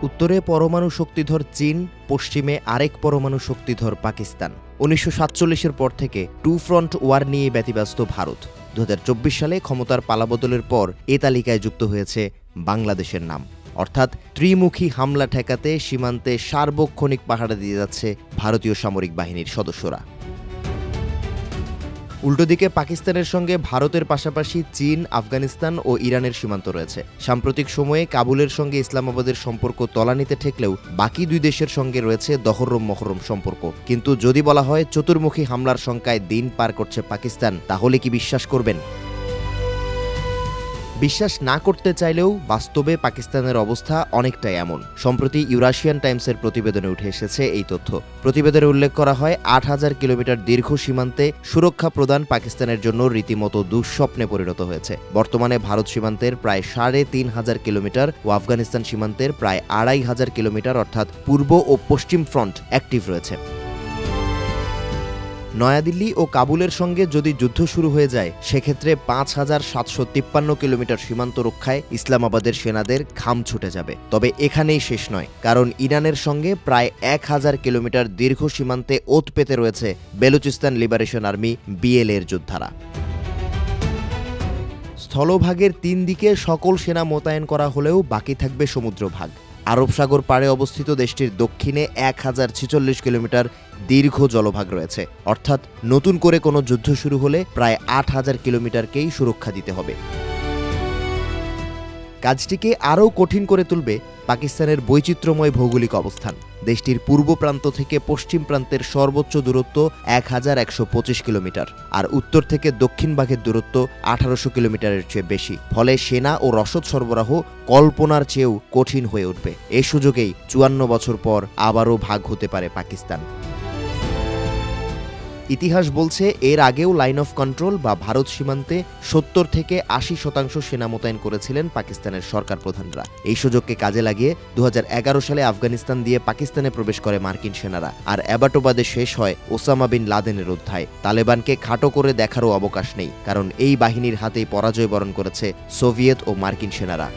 উত্তরে পরমাণু শক্তিধর চীন, পশ্চিমে আরেক পরমাণু শক্তিধর পাকিস্তান। 1947-এর পর থেকে টু ফ্রন্ট ওয়ার নিয়ে ব্যতিব্যস্ত ভারত। 2024 সালে ক্ষমতার পালাবদলের পর এ তালিকায় যুক্ত হয়েছে বাংলাদেশের নাম। অর্থাৎ ত্রিমুখী হামলা ঠেকাতে সীমান্তে সার্বক্ষণিক পাহারা দিয়ে যাচ্ছে ভারতীয় সামরিক বাহিনীর সদস্যরা। উল্টোদিকে পাকিস্তানের সঙ্গে ভারতের পাশাপাশি চীন, আফগানিস্তান ও ইরানের সীমান্ত রয়েছে। সাম্প্রতিক সময়ে কাবুলের সঙ্গে ইসলামাবাদের সম্পর্ক তলানিতে ঠেকলেও বাকি দুই দেশের সঙ্গে রয়েছে দহরম মহরম সম্পর্ক। কিন্তু যদি বলা হয় চতুর্মুখী হামলার শঙ্কায় দিন পার করছে পাকিস্তান, তাহলে কি বিশ্বাস করবেন? বিশ্বাস না করতে চাইলেও বাস্তবে পাকিস্তানের অবস্থা অনেকটাই এমন। সম্প্রতি ইউরাশিয়ান টাইমসের প্রতিবেদনে উঠে এসেছে এই তথ্য। প্রতিবেদনে উল্লেখ করা হয় ৮,০০০ কিলোমিটার দীর্ঘ সীমান্তে সুরক্ষা প্রদান পাকিস্তানের জন্য রীতিমতো দুঃস্বপ্নে পরিণত হয়েছে। বর্তমানে ভারত সীমান্তের প্রায় ৩৫০০ কিলোমিটার ও আফগানিস্তান সীমান্তের প্রায় ২৫০০ কিলোমিটার অর্থাৎ পূর্ব ও পশ্চিম ফ্রন্ট অ্যাক্টিভ রয়েছে। নয়াদিল্লি ও কাবুলের সঙ্গে যদি যুদ্ধ শুরু হয়ে যায়, সেক্ষেত্রে ৫,৭৫৩ কিলোমিটার সীমান্ত রক্ষায় ইসলামাবাদের সেনাদের ঘাম ছুটে যাবে। তবে এখানেই শেষ নয়, কারণ ইরানের সঙ্গে প্রায় ১,০০০ কিলোমিটার দীর্ঘ সীমান্তে ওত পেতে রয়েছে বেলুচিস্তান লিবারেশন আর্মি BLA-এর যোদ্ধারা। স্থলভাগের ৩ দিকে সকল সেনা মোতায়েন করা হলেও বাকি থাকবে সমুদ্রভাগ। আরব সাগর পাড়ে অবস্থিত দেশটির দক্ষিণে ১,০৪৬ কিলোমিটার দীর্ঘ জলভাগ রয়েছে। অর্থাৎ নতুন করে কোনো যুদ্ধ শুরু হলে প্রায় ৮,০০০ কিলোমিটারকেই সুরক্ষা দিতে হবে। কাজটিকে আরও কঠিন করে তুলবে পাকিস্তানের বৈচিত্র্যময় ভৌগোলিক অবস্থান। দেশটির পূর্ব প্রান্ত থেকে পশ্চিম প্রান্তের সর্বোচ্চ দূরত্ব ১,১২৫ কিলোমিটার, আর উত্তর থেকে দক্ষিণ ভাগের দূরত্ব ১৮০০ কিলোমিটারের চেয়ে বেশি। ফলে সেনা ও রসদ সরবরাহ কল্পনার চেয়েও কঠিন হয়ে উঠবে। এ সুযোগেই ৫৪ বছর পর আবারও ভাগ হতে পারে পাকিস্তান। ইতিহাস বলছে এর আগেও লাইন অফ কন্ট্রোল বা ভারত সীমান্তে ৭০ থেকে ৮০% সেনা মোতায়েন করেছিলেন পাকিস্তানের সরকার প্রধানরা। এই সুযোগকে কাজে লাগিয়ে ২০১১ সালে আফগানিস্তান দিয়ে পাকিস্তানে প্রবেশ করে মার্কিন সেনারা। আর অ্যাবাটোবাদে শেষ হয় ওসামা বিন লাদেনের অধ্যায়। তালেবানকে খাটো করে দেখারও অবকাশ নেই, কারণ এই বাহিনীর হাতেই পরাজয় বরণ করেছে সোভিয়েত ও মার্কিন সেনারা।